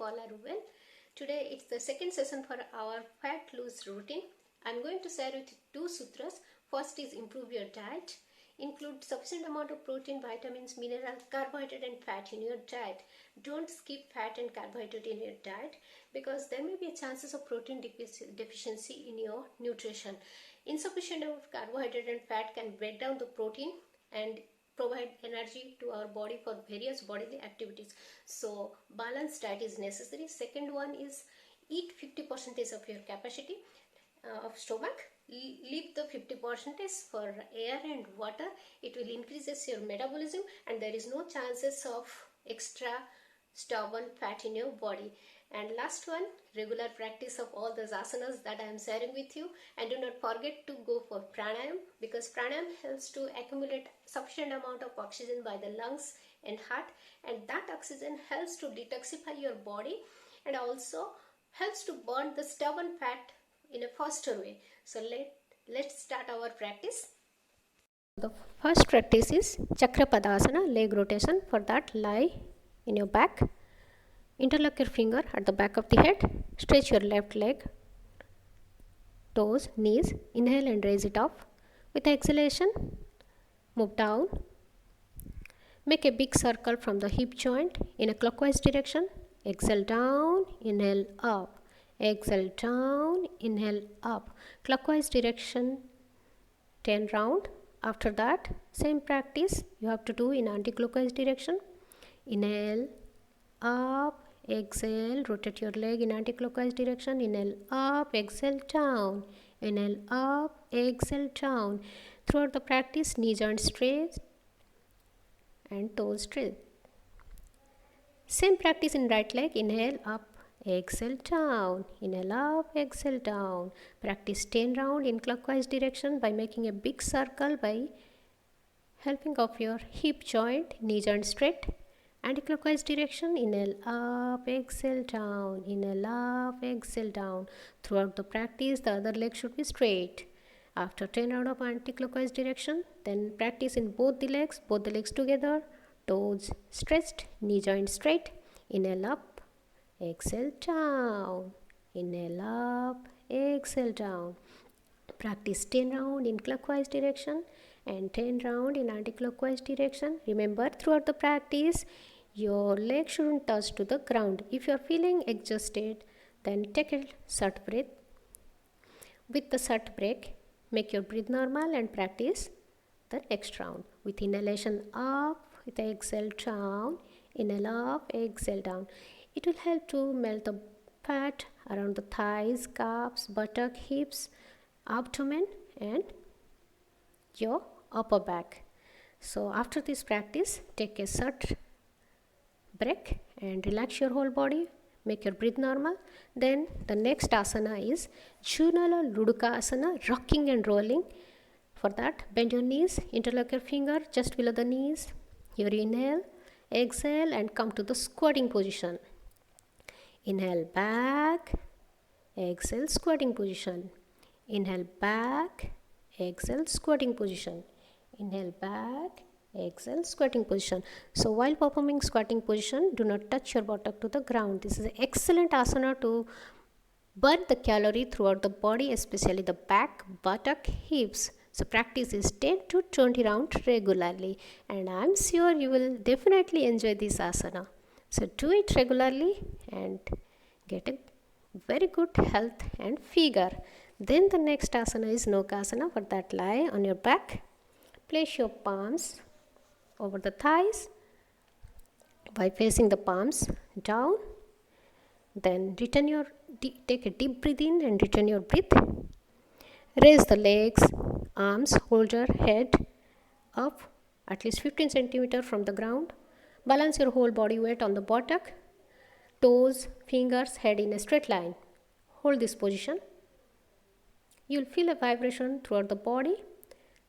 all are well. Today it's the second session for our fat loss routine. I'm going to share with you two sutras. First is improve your diet. Include sufficient amount of protein, vitamins, minerals, carbohydrate and fat in your diet. Don't skip fat and carbohydrate in your diet because there may be chances of protein deficiency in your nutrition. Insufficient amount of carbohydrate and fat can break down the protein and provide energy to our body for various bodily activities. So balanced diet is necessary. Second one is eat 50% of your capacity of stomach. Leave the 50% for air and water. It will increases your metabolism and there is no chances of extra stubborn fat in your body. And last one, regular practice of all those asanas that I am sharing with you. And do not forget to go for pranayam because pranayam helps to accumulate sufficient amount of oxygen by the lungs and heart, and that oxygen helps to detoxify your body and also helps to burn the stubborn fat in a faster way. So let's start our practice. The first practice is Chakrapadasana, leg rotation. For that, lie in your back. Interlock your finger at the back of the head. Stretch your left leg, toes, knees. Inhale and raise it up. With exhalation, move down. Make a big circle from the hip joint in a clockwise direction. Exhale down, inhale up. Exhale down, inhale up. Clockwise direction 10 round. After that, same practice you have to do in anti-clockwise direction. Inhale, up, exhale, rotate your leg in anti-clockwise direction. Inhale up, exhale down. Inhale up, exhale down. Throughout the practice, knee joint straight and toes straight. Same practice in right leg. Inhale up, exhale down. Inhale up, exhale down. Practice 10 round in clockwise direction by making a big circle by helping of your hip joint, knee joint straight. Anti-clockwise direction, inhale up, exhale down, inhale up, exhale down. Throughout the practice, the other leg should be straight. After 10 round of anti-clockwise direction, then practice in both the legs together, toes stretched, knee joint straight. Inhale up, exhale down, inhale up, exhale down. Practice 10 round in clockwise direction and 10 round in anti-clockwise direction. Remember, throughout the practice, your leg shouldn't touch to the ground. If you are feeling exhausted, then take a short breath. With the short break, make your breath normal and practice the next round. With inhalation up, with exhale down, inhale up, exhale down. It will help to melt the fat around the thighs, calves, buttock, hips, abdomen and your upper back. So after this practice, take a short break and relax your whole body. Make your breath normal. Then the next asana is Jnana Ludaka Asana, rocking and rolling. For that, bend your knees, interlock your finger just below the knees. Here inhale, exhale and come to the squatting position. Inhale back, exhale squatting position. Inhale back, exhale squatting position. Inhale back, exhale squatting position. So while performing squatting position, do not touch your buttock to the ground. This is an excellent asana to burn the calorie throughout the body, especially the back, buttock, hips. So practice is 10 to 20 rounds regularly and I am sure you will definitely enjoy this asana. So do it regularly and get a very good health and figure. Then the next asana is Nokasana. For that, lie on your back. Place your palms over the thighs by facing the palms down. Then take a deep breath in and return your breath. Raise the legs, arms, hold your head up at least 15 centimeters from the ground. Balance your whole body weight on the buttock, toes, fingers, head in a straight line. Hold this position. You will feel a vibration throughout the body.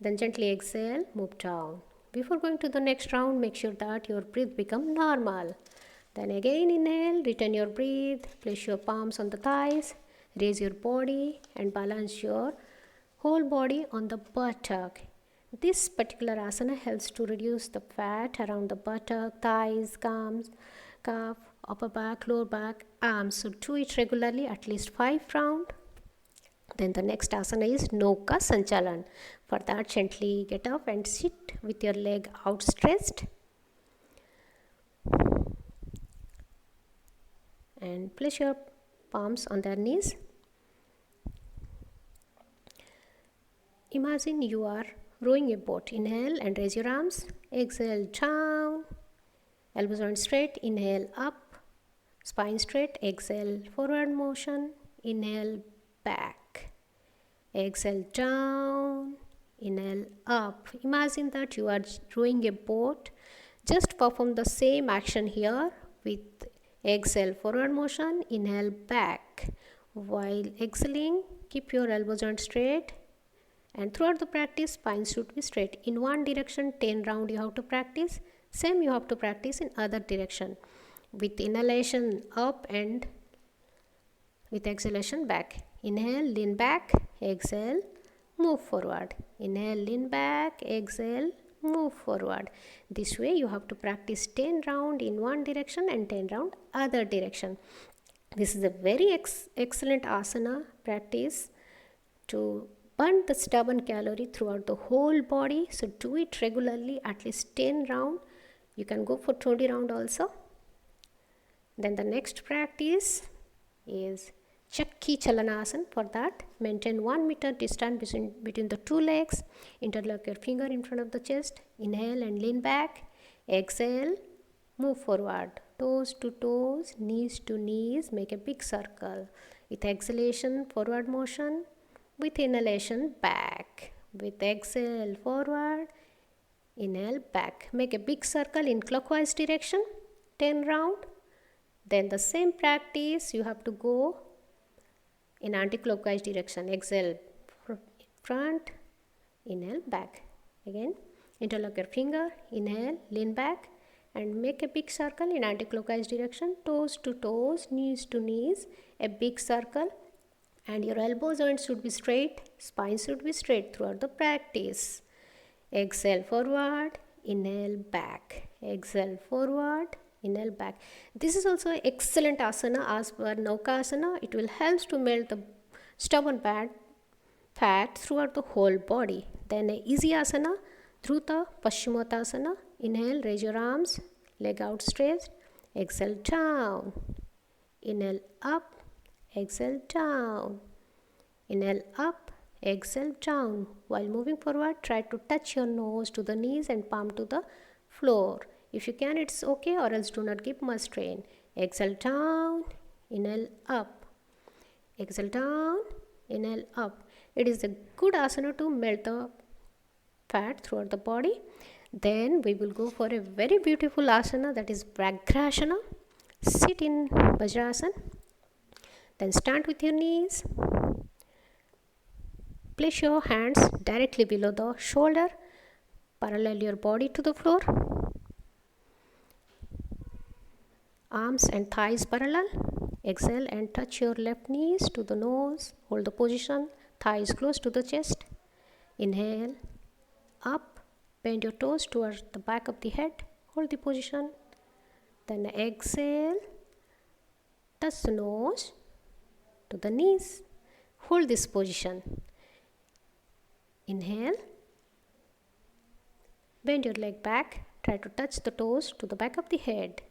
Then gently exhale, move down. Before going to the next round, make sure that your breath becomes normal. Then again inhale, return your breath, place your palms on the thighs, raise your body and balance your whole body on the buttock. This particular asana helps to reduce the fat around the buttock, thighs, calf, upper back, lower back, arms. So do it regularly, at least 5 rounds. Then the next asana is Nauka Sanchalan. For that, gently get up and sit with your leg outstretched. And place your palms on their knees. Imagine you are rowing a boat. Inhale and raise your arms. Exhale, down. Elbows on straight. Inhale, up. Spine straight. Exhale, forward motion. Inhale, back. Exhale, down. Inhale, up. Imagine that you are rowing a boat. Just perform the same action here with exhale, forward motion. Inhale, back. While exhaling, keep your elbow joint straight. And throughout the practice, spine should be straight. In one direction, 10 rounds you have to practice. Same you have to practice in other direction. With inhalation up and with exhalation back. Inhale, lean back, exhale, move forward. Inhale, lean back, exhale, move forward. This way you have to practice 10 rounds in one direction and 10 rounds other direction. This is a very excellent asana practice to burn the stubborn calorie throughout the whole body. So do it regularly, at least 10 rounds. You can go for 20 rounds also. Then the next practice is Chakki Chalanasana. For that, maintain 1 meter distance between the two legs. Interlock your finger in front of the chest. Inhale and lean back. Exhale, move forward. Toes to toes, knees to knees. Make a big circle. With exhalation, forward motion. With inhalation, back. With exhale, forward. Inhale, back. Make a big circle in clockwise direction. 10 rounds. Then the same practice you have to go in anti-clockwise direction. Exhale, front. Inhale, back. Again, interlock your finger. Inhale, lean back. And make a big circle in anti-clockwise direction. Toes to toes, knees to knees. A big circle. And your elbow joints should be straight, spine should be straight throughout the practice. Exhale, forward, inhale, back. Exhale, forward, inhale, back. This is also an excellent asana as per Nauka Asana. It will help to melt the stubborn fat throughout the whole body. Then an easy asana, Dhruta Paschimottanasana. Inhale, raise your arms, leg outstretched. Exhale, down. Inhale, up. Exhale, down. Inhale, up. Exhale, down. While moving forward, try to touch your nose to the knees and palm to the floor. If you can, it's okay, or else do not give much strain. Exhale, down. Inhale, up. Exhale, down. Inhale, up. It is a good asana to melt the fat throughout the body. Then we will go for a very beautiful asana, that is Vyagrasana. Sit in Vajrasana. Then stand with your knees. Place your hands directly below the shoulder. Parallel your body to the floor. Arms and thighs parallel. Exhale and touch your left knees to the nose. Hold the position. Thighs close to the chest. Inhale. Up. Bend your toes towards the back of the head. Hold the position. Then exhale. Touch the nose to the knees. Hold this position. Inhale. Bend your leg back. Try to touch the toes to the back of the head.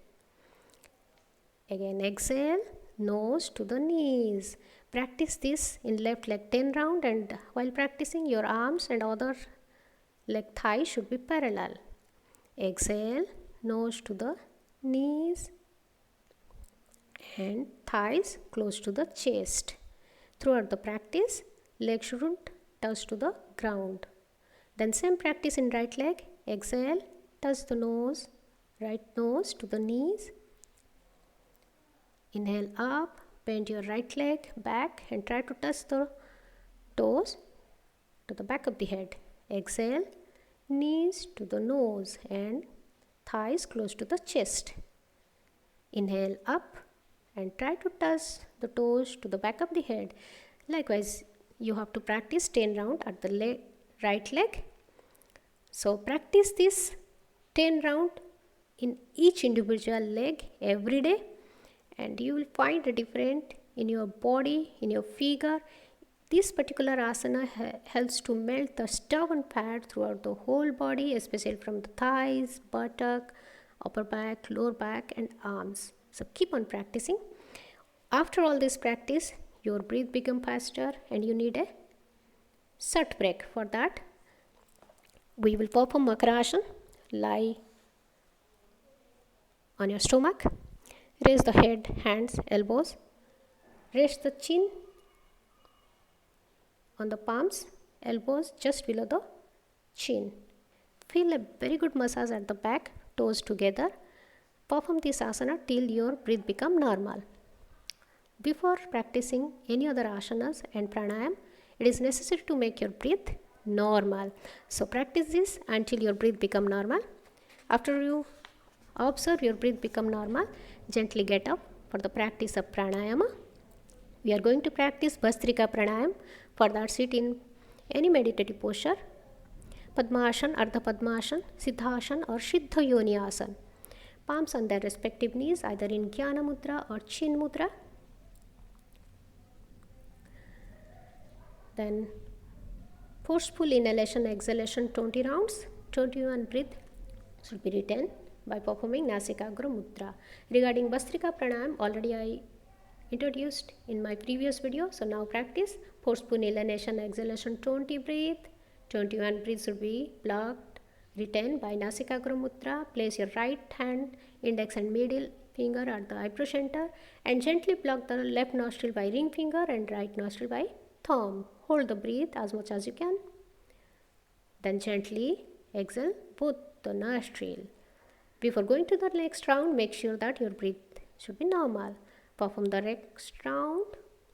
Again, exhale. Nose to the knees. Practice this in left leg 10 rounds, and while practicing, your arms and other leg thigh should be parallel. Exhale. Nose to the knees and thighs close to the chest. Throughout the practice, leg shouldn't touch to the ground. Then same practice in right leg. Exhale, touch the nose, right nose to the knees. Inhale up, bend your right leg back and try to touch the toes to the back of the head. Exhale, knees to the nose and thighs close to the chest. Inhale up and try to touch the toes to the back of the head. Likewise, you have to practice 10 rounds at the right leg. So practice this 10 rounds in each individual leg every day. and you will find a different in your body, in your figure. This particular asana helps to melt the stubborn fat throughout the whole body, especially from the thighs, buttock, upper back, lower back, and arms. So keep on practicing. After all this practice, your breath become faster and you need a short break. For that, we will perform Makarasana. Lie on your stomach. Raise the head, hands, elbows. Rest the chin on the palms, elbows just below the chin. Feel a very good massage at the back, toes together. Perform this asana till your breath become normal. Before practicing any other asanas and pranayam, it is necessary to make your breath normal. So practice this until your breath become normal. After you observe your breath become normal, gently get up for the practice of pranayama. We are going to practice Bhastrika Pranayam. For that, sit in any meditative posture. Padmasana, Ardha Padmasana, Siddhasana or Siddha Yoni Asana. Palms on their respective knees, either in Jnana Mudra or Chin Mudra. Then forceful inhalation, exhalation 20 rounds. 21 breath should be retained by performing Nasikagra Mudra. Regarding Bhastrika Pranayam, already I introduced in my previous video. So now practice forceful inhalation, exhalation 20 breath. 21 breath should be blocked, retained by Nasikagra Mudra. Place your right hand, index and middle finger at the eyebrow center and gently block the left nostril by ring finger and right nostril by thumb. Hold the breath as much as you can. Then gently exhale both the nostril. Before going to the next round, make sure that your breath should be normal. Perform the next round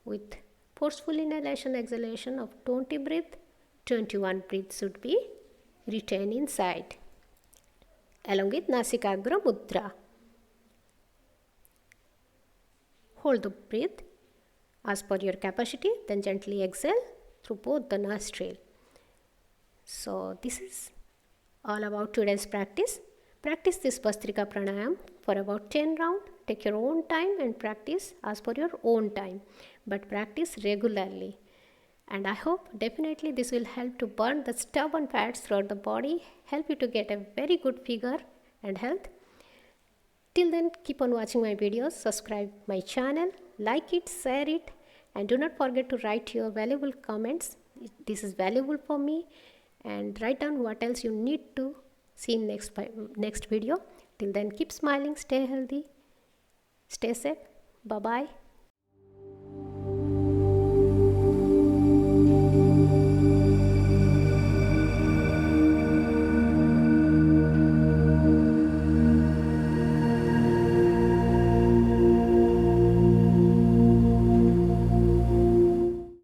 with forceful inhalation, exhalation of 20 breath. 21 breath should be retained inside, along with Nasikagra Mudra. Hold the breath as per your capacity, then gently exhale through both the nostril. So this is all about today's practice. Practice this Bhastrika Pranayam for about 10 rounds. Take your own time and practice as per your own time, but practice regularly. And I hope definitely this will help to burn the stubborn fats throughout the body, help you to get a very good figure and health. Till then, keep on watching my videos, subscribe my channel, like it, share it, and do not forget to write your valuable comments. This is valuable for me, and write down what else you need to see in next video. Till then, keep smiling, stay healthy, stay safe. Bye bye.